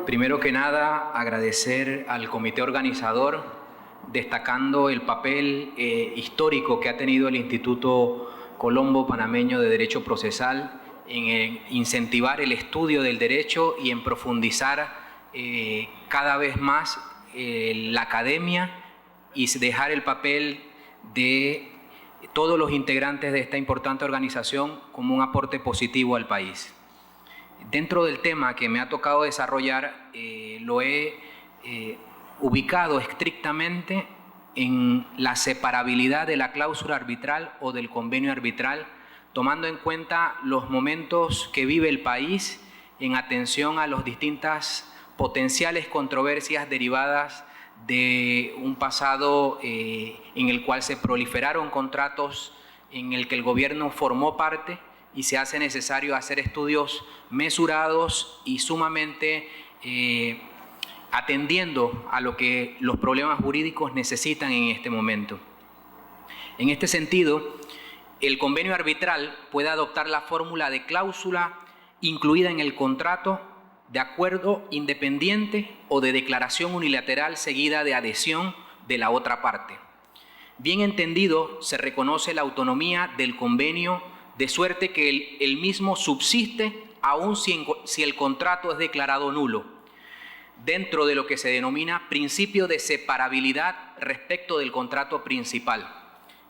Primero que nada, agradecer al comité organizador, destacando el papel histórico que ha tenido el Instituto Colombo Panameño de Derecho Procesal en incentivar el estudio del derecho y en profundizar cada vez más la academia y dejar el papel de todos los integrantes de esta importante organización como un aporte positivo al país. Dentro del tema que me ha tocado desarrollar, lo he ubicado estrictamente en la separabilidad de la cláusula arbitral o del convenio arbitral, tomando en cuenta los momentos que vive el país en atención a las distintas potenciales controversias derivadas de un pasado en el cual se proliferaron contratos en el que el gobierno formó parte y se hace necesario hacer estudios mesurados y sumamente atendiendo a lo que los problemas jurídicos necesitan en este momento. En este sentido, el convenio arbitral puede adoptar la fórmula de cláusula incluida en el contrato de acuerdo independiente o de declaración unilateral seguida de adhesión de la otra parte. Bien entendido, se reconoce la autonomía del convenio de suerte que el mismo subsiste aun si el contrato es declarado nulo, dentro de lo que se denomina principio de separabilidad respecto del contrato principal.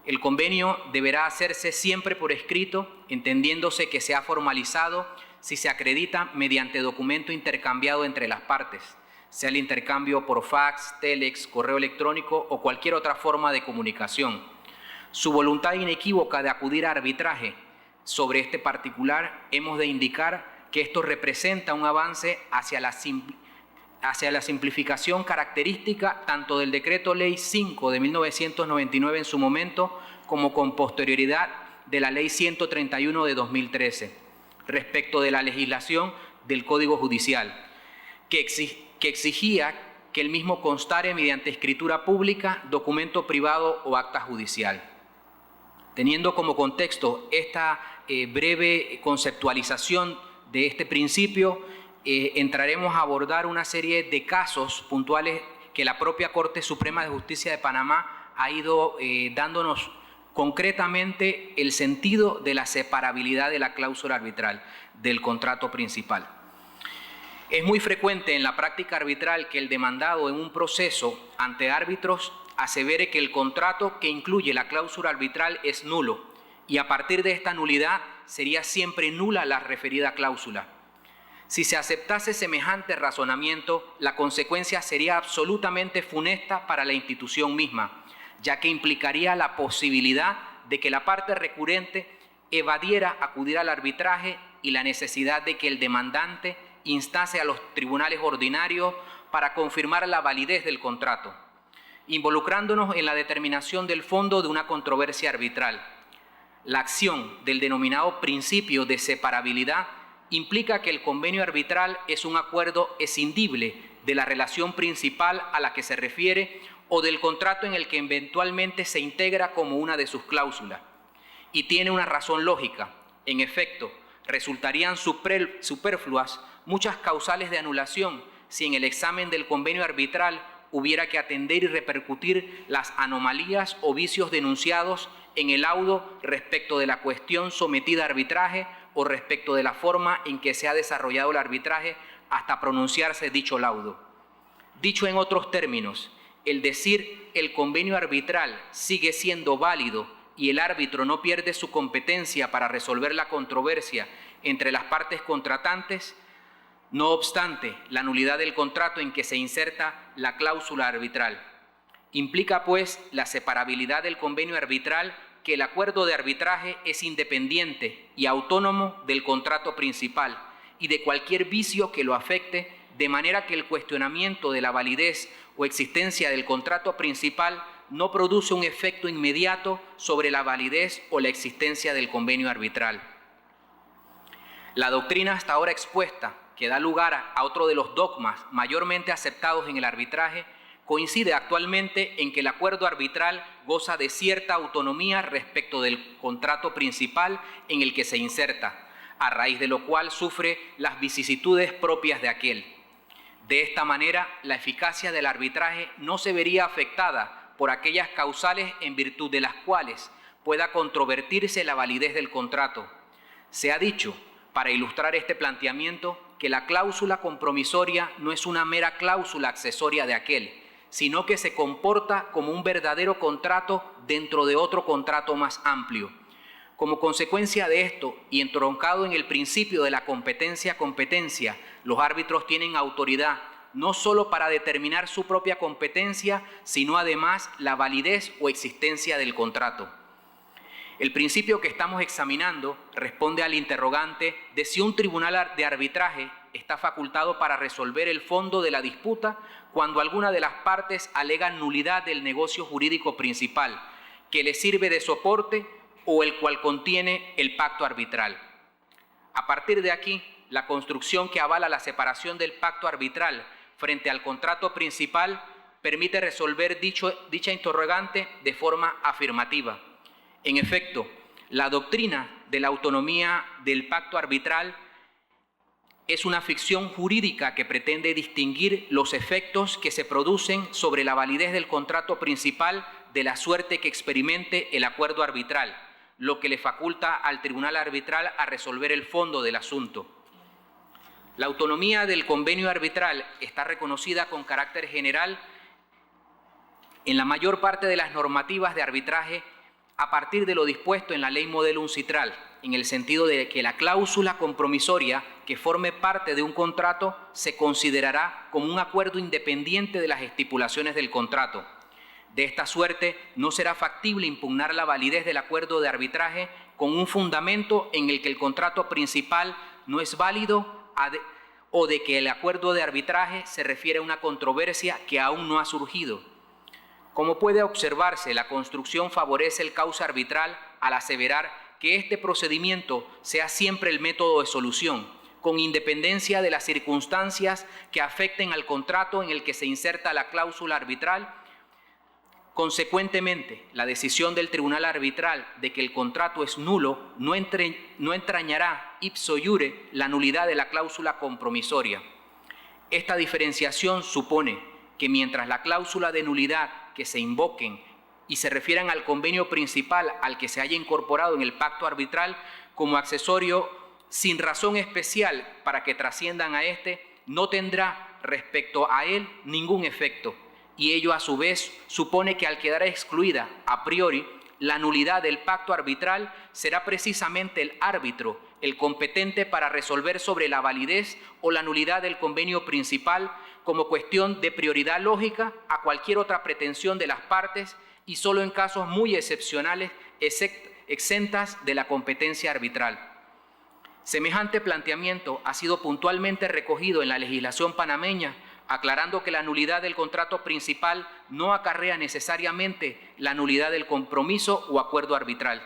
El convenio deberá hacerse siempre por escrito, entendiéndose que se ha formalizado si se acredita mediante documento intercambiado entre las partes, sea el intercambio por fax, telex, correo electrónico o cualquier otra forma de comunicación. Su voluntad inequívoca de acudir a arbitraje sobre este particular, hemos de indicar que esto representa un avance hacia la simplificación característica tanto del Decreto Ley 5 de 1999 en su momento, como con posterioridad de la Ley 131 de 2013, respecto de la legislación del Código Judicial, que exigía que el mismo constare mediante escritura pública, documento privado o acta judicial. Teniendo como contexto esta breve conceptualización de este principio, entraremos a abordar una serie de casos puntuales que la propia Corte Suprema de Justicia de Panamá ha ido dándonos concretamente el sentido de la separabilidad de la cláusula arbitral del contrato principal. Es muy frecuente en la práctica arbitral que el demandado en un proceso ante árbitros asevere que el contrato que incluye la cláusula arbitral es nulo y a partir de esta nulidad sería siempre nula la referida cláusula. Si se aceptase semejante razonamiento, la consecuencia sería absolutamente funesta para la institución misma, ya que implicaría la posibilidad de que la parte recurrente evadiera acudir al arbitraje y la necesidad de que el demandante instase a los tribunales ordinarios para confirmar la validez del contrato, involucrándonos en la determinación del fondo de una controversia arbitral. La acción del denominado principio de separabilidad implica que el convenio arbitral es un acuerdo escindible de la relación principal a la que se refiere o del contrato en el que eventualmente se integra como una de sus cláusulas. Y tiene una razón lógica. En efecto, resultarían superfluas muchas causales de anulación si en el examen del convenio arbitral hubiera que atender y repercutir las anomalías o vicios denunciados en el laudo respecto de la cuestión sometida a arbitraje o respecto de la forma en que se ha desarrollado el arbitraje hasta pronunciarse dicho laudo. Dicho en otros términos, el decir el convenio arbitral sigue siendo válido y el árbitro no pierde su competencia para resolver la controversia entre las partes contratantes, no obstante la nulidad del contrato en que se inserta la cláusula arbitral. Implica, pues, la separabilidad del convenio arbitral que el acuerdo de arbitraje es independiente y autónomo del contrato principal y de cualquier vicio que lo afecte, de manera que el cuestionamiento de la validez o existencia del contrato principal no produce un efecto inmediato sobre la validez o la existencia del convenio arbitral. La doctrina hasta ahora expuesta, que da lugar a otro de los dogmas mayormente aceptados en el arbitraje, coincide actualmente en que el acuerdo arbitral goza de cierta autonomía respecto del contrato principal en el que se inserta, a raíz de lo cual sufre las vicisitudes propias de aquel. De esta manera, la eficacia del arbitraje no se vería afectada por aquellas causales en virtud de las cuales pueda controvertirse la validez del contrato. Se ha dicho, para ilustrar este planteamiento, que la cláusula compromisoria no es una mera cláusula accesoria de aquel, sino que se comporta como un verdadero contrato dentro de otro contrato más amplio. Como consecuencia de esto, y entroncado en el principio de la competencia, los árbitros tienen autoridad no solo para determinar su propia competencia, sino además la validez o existencia del contrato. El principio que estamos examinando responde al interrogante de si un tribunal de arbitraje está facultado para resolver el fondo de la disputa cuando alguna de las partes alega nulidad del negocio jurídico principal que le sirve de soporte o el cual contiene el pacto arbitral. A partir de aquí, la construcción que avala la separación del pacto arbitral frente al contrato principal permite resolver dicha interrogante de forma afirmativa. En efecto, la doctrina de la autonomía del pacto arbitral es una ficción jurídica que pretende distinguir los efectos que se producen sobre la validez del contrato principal de la suerte que experimente el acuerdo arbitral, lo que le faculta al tribunal arbitral a resolver el fondo del asunto. La autonomía del convenio arbitral está reconocida con carácter general en la mayor parte de las normativas de arbitraje a partir de lo dispuesto en la Ley Modelo Uncitral, en el sentido de que la cláusula compromisoria que forme parte de un contrato se considerará como un acuerdo independiente de las estipulaciones del contrato. De esta suerte, no será factible impugnar la validez del acuerdo de arbitraje con un fundamento en el que el contrato principal no es válido o de que el acuerdo de arbitraje se refiere a una controversia que aún no ha surgido. Como puede observarse, la construcción favorece el cauce arbitral al aseverar que este procedimiento sea siempre el método de solución, con independencia de las circunstancias que afecten al contrato en el que se inserta la cláusula arbitral. Consecuentemente, la decisión del tribunal arbitral de que el contrato es nulo no entrañará ipso iure la nulidad de la cláusula compromisoria. Esta diferenciación supone que mientras la cláusula de nulidad que se invoquen y se refieran al convenio principal al que se haya incorporado en el pacto arbitral como accesorio sin razón especial para que trasciendan a este, no tendrá respecto a él ningún efecto, y ello a su vez supone que al quedar excluida a priori la nulidad del pacto arbitral, será precisamente el árbitro el competente para resolver sobre la validez o la nulidad del convenio principal como cuestión de prioridad lógica a cualquier otra pretensión de las partes y solo en casos muy excepcionales exentas de la competencia arbitral. Semejante planteamiento ha sido puntualmente recogido en la legislación panameña, aclarando que la nulidad del contrato principal no acarrea necesariamente la nulidad del compromiso o acuerdo arbitral.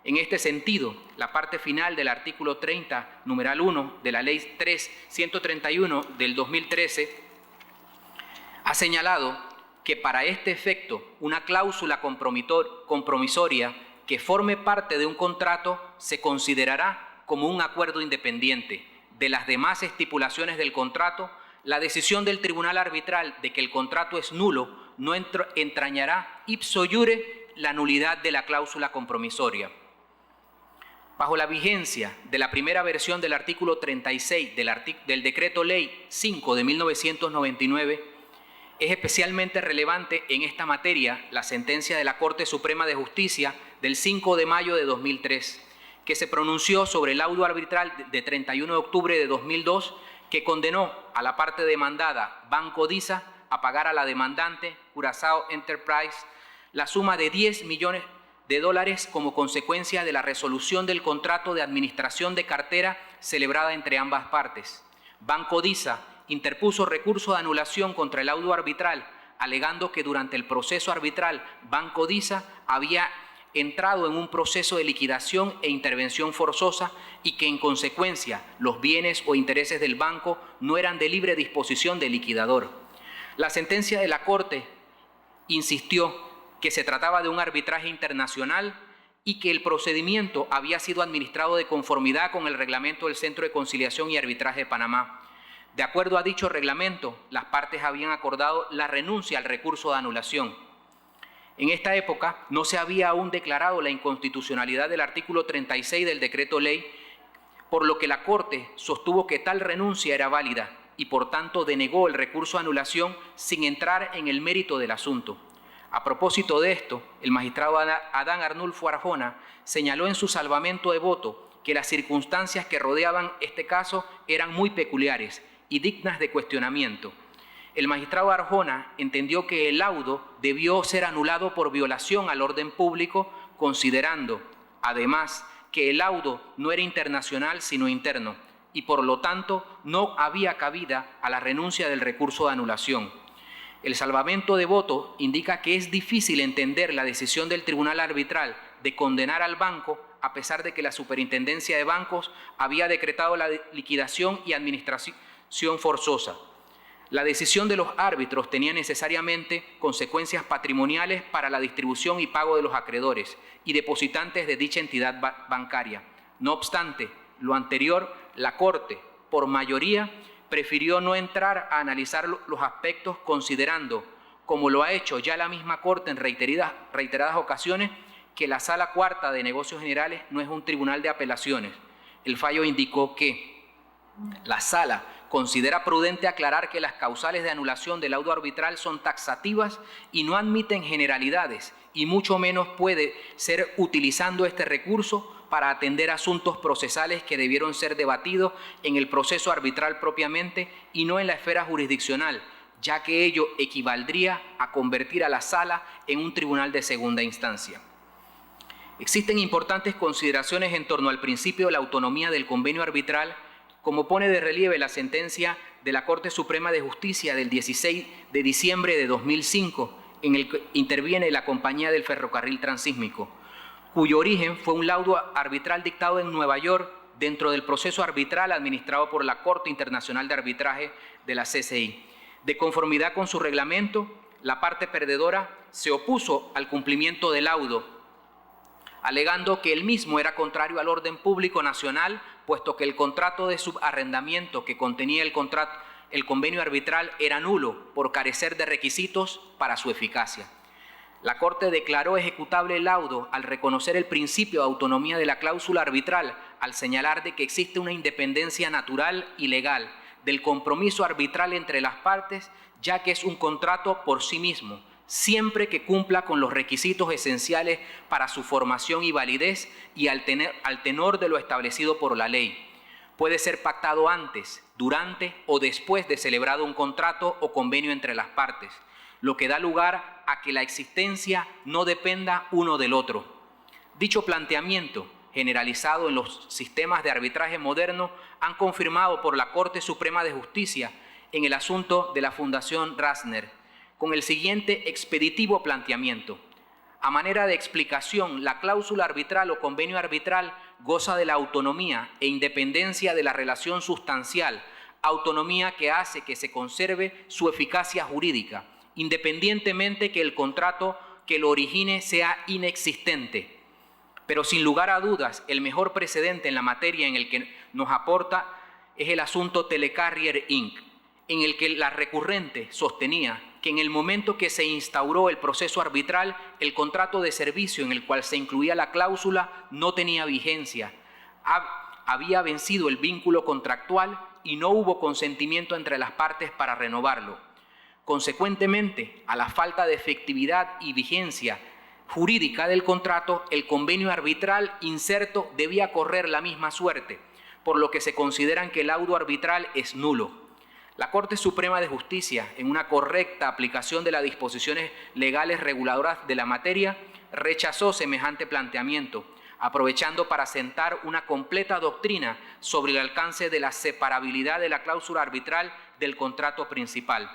En este sentido, la parte final del artículo 30, numeral 1 de la Ley 3.131 del 2013 ha señalado que para este efecto una cláusula compromisoria que forme parte de un contrato se considerará como un acuerdo independiente de las demás estipulaciones del contrato. La decisión del tribunal arbitral de que el contrato es nulo no entrañará ipso iure la nulidad de la cláusula compromisoria. Bajo la vigencia de la primera versión del artículo 36 del Decreto Ley 5 de 1999, es especialmente relevante en esta materia la sentencia de la Corte Suprema de Justicia del 5 de mayo de 2003, que se pronunció sobre el laudo arbitral de 31 de octubre de 2002, que condenó a la parte demandada, Banco Disa, a pagar a la demandante, Curazao Enterprise, la suma de $10 millones como consecuencia de la resolución del contrato de administración de cartera celebrada entre ambas partes. Banco Disa interpuso recurso de anulación contra el laudo arbitral, alegando que durante el proceso arbitral Banco Disa había entrado en un proceso de liquidación e intervención forzosa y que en consecuencia los bienes o intereses del banco no eran de libre disposición del liquidador. La sentencia de la Corte insistió que se trataba de un arbitraje internacional y que el procedimiento había sido administrado de conformidad con el reglamento del Centro de Conciliación y Arbitraje de Panamá. De acuerdo a dicho reglamento, las partes habían acordado la renuncia al recurso de anulación. En esta época no se había aún declarado la inconstitucionalidad del artículo 36 del decreto ley, por lo que la Corte sostuvo que tal renuncia era válida y por tanto denegó el recurso de anulación sin entrar en el mérito del asunto. A propósito de esto, el magistrado Adán Arnulfo Arjona señaló en su salvamento de voto que las circunstancias que rodeaban este caso eran muy peculiares y dignas de cuestionamiento. El magistrado Arjona entendió que el laudo debió ser anulado por violación al orden público, considerando, además, que el laudo no era internacional sino interno y por lo tanto no había cabida a la renuncia del recurso de anulación. El salvamento de voto indica que es difícil entender la decisión del tribunal arbitral de condenar al banco a pesar de que la Superintendencia de Bancos había decretado la liquidación y administración forzosa. La decisión de los árbitros tenía necesariamente consecuencias patrimoniales para la distribución y pago de los acreedores y depositantes de dicha entidad bancaria. No obstante, lo anterior, la Corte, por mayoría, prefirió no entrar a analizar los aspectos considerando, como lo ha hecho ya la misma Corte en reiteradas ocasiones, que la Sala Cuarta de Negocios Generales no es un tribunal de apelaciones. El fallo indicó que la Sala considera prudente aclarar que las causales de anulación del laudo arbitral son taxativas y no admiten generalidades, y mucho menos puede ser utilizando este recurso para atender asuntos procesales que debieron ser debatidos en el proceso arbitral propiamente y no en la esfera jurisdiccional, ya que ello equivaldría a convertir a la Sala en un tribunal de segunda instancia. Existen importantes consideraciones en torno al principio de la autonomía del convenio arbitral, como pone de relieve la sentencia de la Corte Suprema de Justicia del 16 de diciembre de 2005, en el que interviene la Compañía del Ferrocarril Transísmico, cuyo origen fue un laudo arbitral dictado en Nueva York dentro del proceso arbitral administrado por la Corte Internacional de Arbitraje de la CCI. De conformidad con su reglamento, la parte perdedora se opuso al cumplimiento del laudo, alegando que el mismo era contrario al orden público nacional, puesto que el contrato de subarrendamiento que contenía el convenio arbitral era nulo por carecer de requisitos para su eficacia. La Corte declaró ejecutable el laudo al reconocer el principio de autonomía de la cláusula arbitral, al señalar de que existe una independencia natural y legal del compromiso arbitral entre las partes, ya que es un contrato por sí mismo, siempre que cumpla con los requisitos esenciales para su formación y validez y al tenor de lo establecido por la ley. Puede ser pactado antes, durante o después de celebrado un contrato o convenio entre las partes, lo que da lugar a que la existencia no dependa uno del otro. Dicho planteamiento, generalizado en los sistemas de arbitraje moderno, han confirmado por la Corte Suprema de Justicia en el asunto de la Fundación Rasner, con el siguiente expeditivo planteamiento. A manera de explicación, la cláusula arbitral o convenio arbitral goza de la autonomía e independencia de la relación sustancial, autonomía que hace que se conserve su eficacia jurídica, independientemente que el contrato que lo origine sea inexistente. Pero sin lugar a dudas, el mejor precedente en la materia en el que nos aporta es el asunto Telecarrier Inc., en el que la recurrente sostenía que en el momento que se instauró el proceso arbitral, el contrato de servicio en el cual se incluía la cláusula no tenía vigencia. Había vencido el vínculo contractual y no hubo consentimiento entre las partes para renovarlo. Consecuentemente, a la falta de efectividad y vigencia jurídica del contrato, el convenio arbitral inserto debía correr la misma suerte, por lo que se consideran que el laudo arbitral es nulo. La Corte Suprema de Justicia, en una correcta aplicación de las disposiciones legales reguladoras de la materia, rechazó semejante planteamiento, aprovechando para sentar una completa doctrina sobre el alcance de la separabilidad de la cláusula arbitral del contrato principal.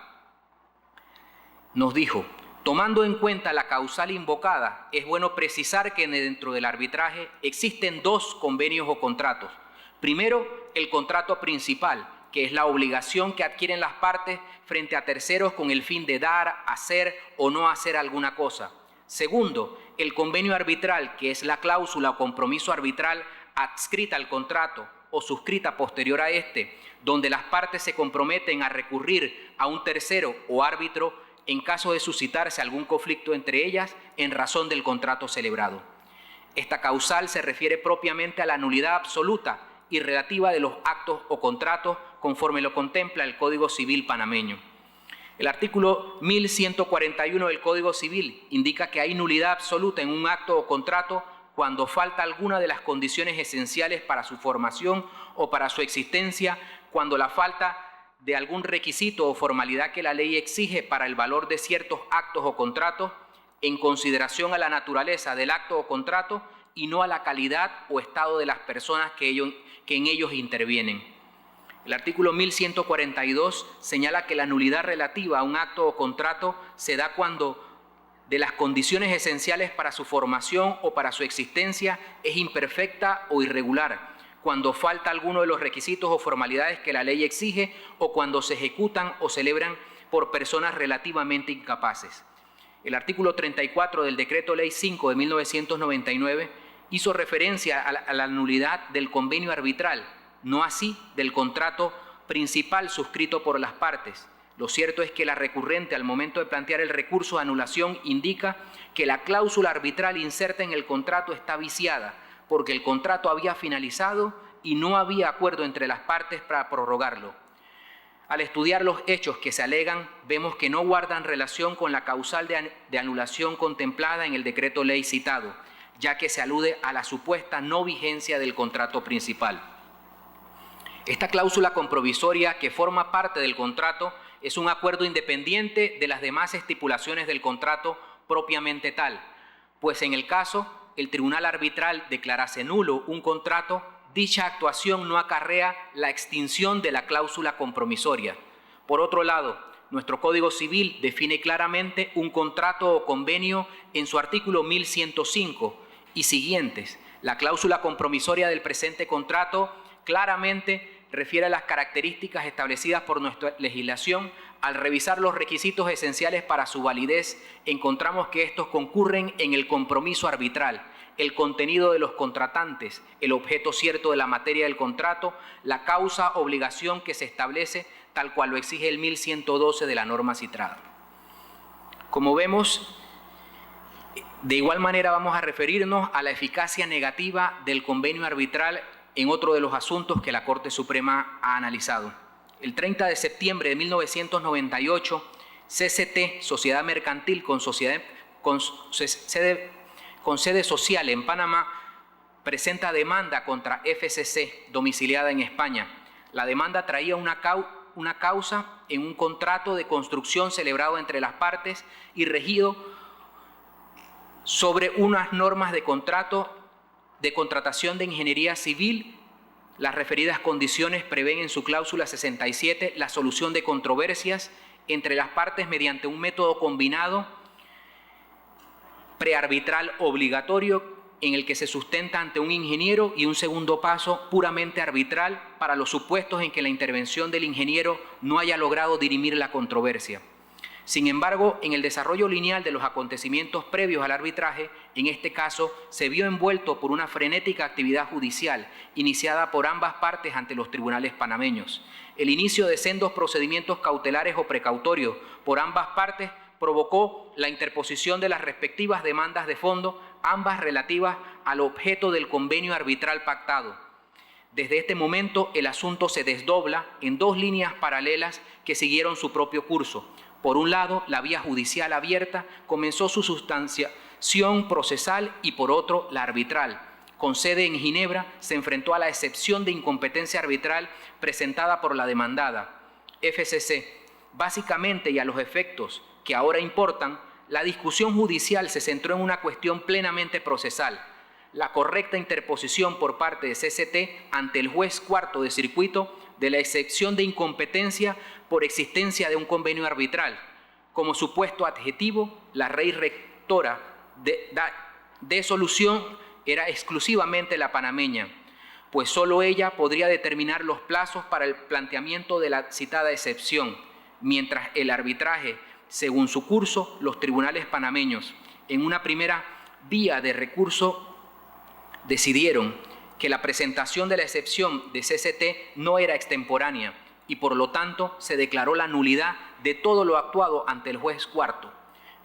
Nos dijo: tomando en cuenta la causal invocada, es bueno precisar que dentro del arbitraje existen dos convenios o contratos. Primero, el contrato principal, que es la obligación que adquieren las partes frente a terceros con el fin de dar, hacer o no hacer alguna cosa. Segundo, el convenio arbitral, que es la cláusula o compromiso arbitral adscrita al contrato o suscrita posterior a este, donde las partes se comprometen a recurrir a un tercero o árbitro en caso de suscitarse algún conflicto entre ellas en razón del contrato celebrado. Esta causal se refiere propiamente a la nulidad absoluta y relativa de los actos o contratos conforme lo contempla el Código Civil panameño. El artículo 1141 del Código Civil indica que hay nulidad absoluta en un acto o contrato cuando falta alguna de las condiciones esenciales para su formación o para su existencia, cuando la falta de algún requisito o formalidad que la ley exige para el valor de ciertos actos o contratos, en consideración a la naturaleza del acto o contrato y no a la calidad o estado de las personas que en ellos intervienen. El artículo 1142 señala que la nulidad relativa a un acto o contrato se da cuando de las condiciones esenciales para su formación o para su existencia es imperfecta o irregular, cuando falta alguno de los requisitos o formalidades que la ley exige o cuando se ejecutan o celebran por personas relativamente incapaces. El artículo 34 del Decreto Ley 5 de 1999 hizo referencia a la nulidad del convenio arbitral, no así del contrato principal suscrito por las partes. Lo cierto es que la recurrente, al momento de plantear el recurso de anulación, indica que la cláusula arbitral inserta en el contrato está viciada, porque el contrato había finalizado y no había acuerdo entre las partes para prorrogarlo. Al estudiar los hechos que se alegan, vemos que no guardan relación con la causal de anulación contemplada en el decreto ley citado, ya que se alude a la supuesta no vigencia del contrato principal. Esta cláusula compromisoria que forma parte del contrato es un acuerdo independiente de las demás estipulaciones del contrato propiamente tal, pues en el caso el tribunal arbitral declarase nulo un contrato, dicha actuación no acarrea la extinción de la cláusula compromisoria. Por otro lado, nuestro Código Civil define claramente un contrato o convenio en su artículo 1105 y siguientes. La cláusula compromisoria del presente contrato claramente refiere a las características establecidas por nuestra legislación. Al revisar los requisitos esenciales para su validez, encontramos que estos concurren en el compromiso arbitral, el contenido de los contratantes, el objeto cierto de la materia del contrato, la causa, obligación que se establece, tal cual lo exige el 1112 de la norma citada. Como vemos, de igual manera vamos a referirnos a la eficacia negativa del convenio arbitral en otro de los asuntos que la Corte Suprema ha analizado. El 30 de septiembre de 1998, CCT, Sociedad Mercantil con sede social en Panamá, presenta demanda contra FCC, domiciliada en España. La demanda traía una causa en un contrato de construcción celebrado entre las partes y regido sobre unas normas de contrato de contratación de ingeniería civil. Las referidas condiciones prevén en su cláusula 67 la solución de controversias entre las partes mediante un método combinado prearbitral obligatorio en el que se sustenta ante un ingeniero y un segundo paso puramente arbitral para los supuestos en que la intervención del ingeniero no haya logrado dirimir la controversia. Sin embargo, en el desarrollo lineal de los acontecimientos previos al arbitraje, en este caso, se vio envuelto por una frenética actividad judicial iniciada por ambas partes ante los tribunales panameños. El inicio de sendos procedimientos cautelares o precautorios por ambas partes provocó la interposición de las respectivas demandas de fondo, ambas relativas al objeto del convenio arbitral pactado. Desde este momento, el asunto se desdobla en dos líneas paralelas que siguieron su propio curso. Por un lado, la vía judicial abierta comenzó su sustanciación procesal y por otro, la arbitral. Con sede en Ginebra, se enfrentó a la excepción de incompetencia arbitral presentada por la demandada, FCC. Básicamente y a los efectos que ahora importan, la discusión judicial se centró en una cuestión plenamente procesal: la correcta interposición por parte de CCT ante el juez cuarto de circuito de la excepción de incompetencia por existencia de un convenio arbitral. Como supuesto adjetivo, la raíz rectora de solución era exclusivamente la panameña, pues solo ella podría determinar los plazos para el planteamiento de la citada excepción, mientras el arbitraje, según su curso, los tribunales panameños, en una primera vía de recurso, decidieron que la presentación de la excepción de CCT no era extemporánea y por lo tanto se declaró la nulidad de todo lo actuado ante el juez cuarto.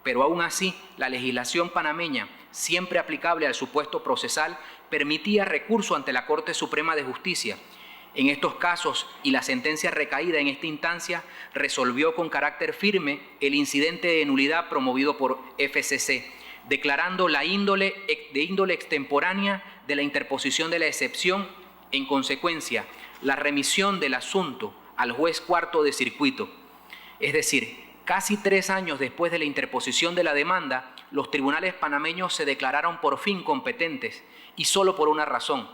Pero aún así, la legislación panameña, siempre aplicable al supuesto procesal, permitía recurso ante la Corte Suprema de Justicia. En estos casos y la sentencia recaída en esta instancia resolvió con carácter firme el incidente de nulidad promovido por FCC, declarando la índole extemporánea de la interposición de la excepción. En consecuencia, la remisión del asunto al juez cuarto de circuito. Es decir, casi 3 años después de la interposición de la demanda, los tribunales panameños se declararon por fin competentes y solo por una razón,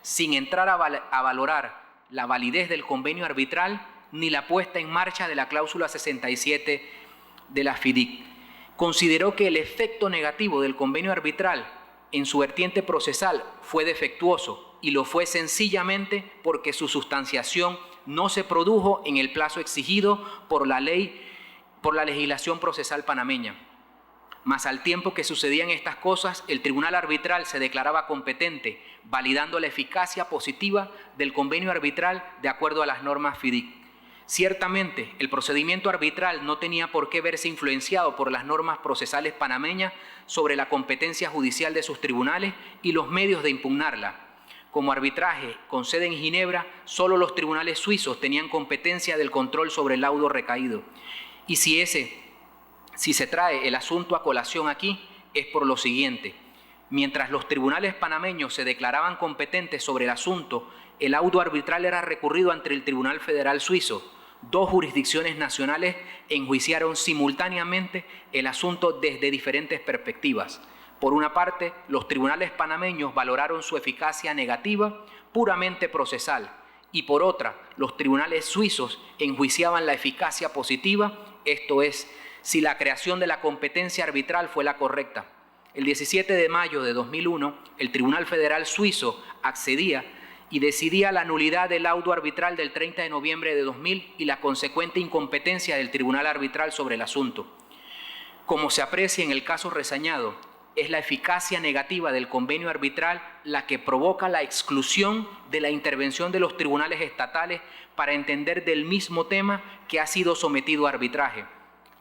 sin entrar a valorar la validez del convenio arbitral ni la puesta en marcha de la cláusula 67 de la FIDIC. Consideró que el efecto negativo del convenio arbitral en su vertiente procesal fue defectuoso y lo fue sencillamente porque su sustanciación no se produjo en el plazo exigido por la legislación procesal panameña. Mas al tiempo que sucedían estas cosas, el tribunal arbitral se declaraba competente, validando la eficacia positiva del convenio arbitral de acuerdo a las normas FIDIC. Ciertamente, el procedimiento arbitral no tenía por qué verse influenciado por las normas procesales panameñas sobre la competencia judicial de sus tribunales y los medios de impugnarla. Como arbitraje con sede en Ginebra, solo los tribunales suizos tenían competencia del control sobre el laudo recaído. Y si se trae el asunto a colación aquí, es por lo siguiente. Mientras los tribunales panameños se declaraban competentes sobre el asunto, el laudo arbitral era recurrido ante el Tribunal Federal Suizo. 2 jurisdicciones nacionales enjuiciaron simultáneamente el asunto desde diferentes perspectivas. Por una parte, los tribunales panameños valoraron su eficacia negativa puramente procesal y por otra, los tribunales suizos enjuiciaban la eficacia positiva, esto es, si la creación de la competencia arbitral fue la correcta. El 17 de mayo de 2001, el Tribunal Federal Suizo accedía y decidía la nulidad del laudo arbitral del 30 de noviembre de 2000 y la consecuente incompetencia del Tribunal Arbitral sobre el asunto. Como se aprecia en el caso reseñado, es la eficacia negativa del convenio arbitral la que provoca la exclusión de la intervención de los tribunales estatales para entender del mismo tema que ha sido sometido a arbitraje.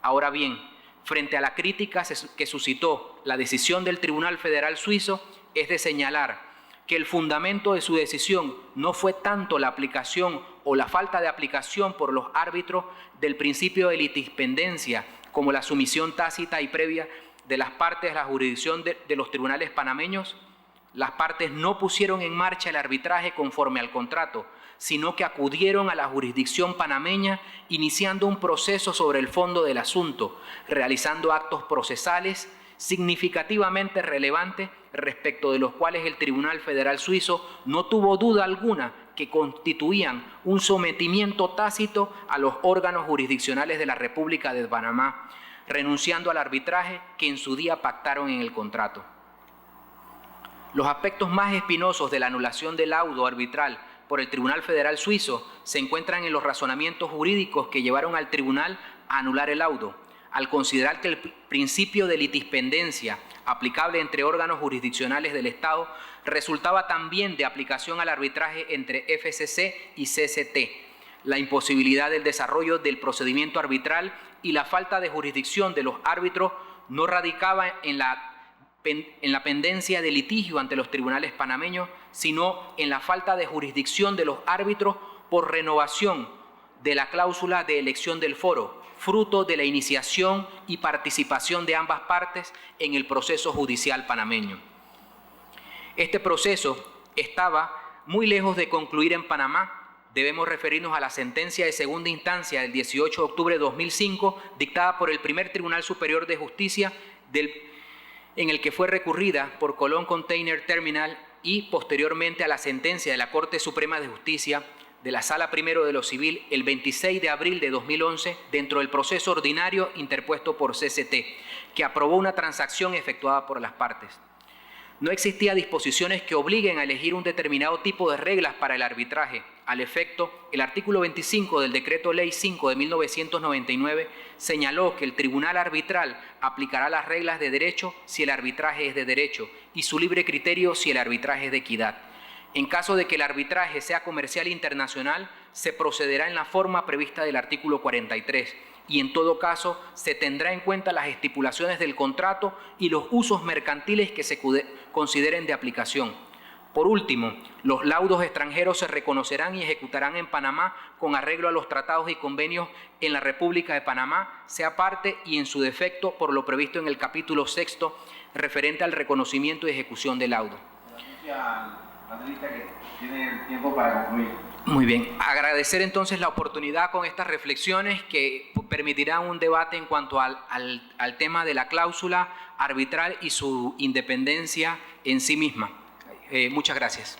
Ahora bien, frente a la crítica que suscitó la decisión del Tribunal Federal Suizo, es de señalar que el fundamento de su decisión no fue tanto la aplicación o la falta de aplicación por los árbitros del principio de litispendencia como la sumisión tácita y previa de las partes a la jurisdicción de los tribunales panameños. Las partes no pusieron en marcha el arbitraje conforme al contrato, sino que acudieron a la jurisdicción panameña iniciando un proceso sobre el fondo del asunto, realizando actos procesales significativamente relevantes respecto de los cuales el Tribunal Federal Suizo no tuvo duda alguna que constituían un sometimiento tácito a los órganos jurisdiccionales de la República de Panamá, renunciando al arbitraje que en su día pactaron en el contrato. Los aspectos más espinosos de la anulación del laudo arbitral por el Tribunal Federal Suizo se encuentran en los razonamientos jurídicos que llevaron al tribunal a anular el laudo, al considerar que el principio de litispendencia aplicable entre órganos jurisdiccionales del Estado resultaba también de aplicación al arbitraje entre FCC y CCT, la imposibilidad del desarrollo del procedimiento arbitral y la falta de jurisdicción de los árbitros no radicaba en la pendencia de litigio ante los tribunales panameños, sino en la falta de jurisdicción de los árbitros por renovación de la cláusula de elección del foro, fruto de la iniciación y participación de ambas partes en el proceso judicial panameño. Este proceso estaba muy lejos de concluir en Panamá. Debemos referirnos a la sentencia de segunda instancia del 18 de octubre de 2005, dictada por el primer Tribunal Superior de Justicia, en el que fue recurrida por Colón Container Terminal, y posteriormente a la sentencia de la Corte Suprema de Justicia de la Sala Primero de lo Civil el 26 de abril de 2011 dentro del proceso ordinario interpuesto por CCT, que aprobó una transacción efectuada por las partes. No existía disposiciones que obliguen a elegir un determinado tipo de reglas para el arbitraje. Al efecto, el artículo 25 del Decreto Ley 5 de 1999 señaló que el tribunal arbitral aplicará las reglas de derecho si el arbitraje es de derecho y su libre criterio si el arbitraje es de equidad. En caso de que el arbitraje sea comercial internacional, se procederá en la forma prevista del artículo 43 y en todo caso se tendrá en cuenta las estipulaciones del contrato y los usos mercantiles que se consideren de aplicación. Por último, los laudos extranjeros se reconocerán y ejecutarán en Panamá con arreglo a los tratados y convenios en la República de Panamá, sea parte y en su defecto por lo previsto en el capítulo 6 referente al reconocimiento y ejecución del laudo. Que tiene el tiempo para concluir. Muy bien. Agradecer entonces la oportunidad con estas reflexiones que permitirán un debate en cuanto al tema de la cláusula arbitral y su independencia en sí misma. Muchas gracias.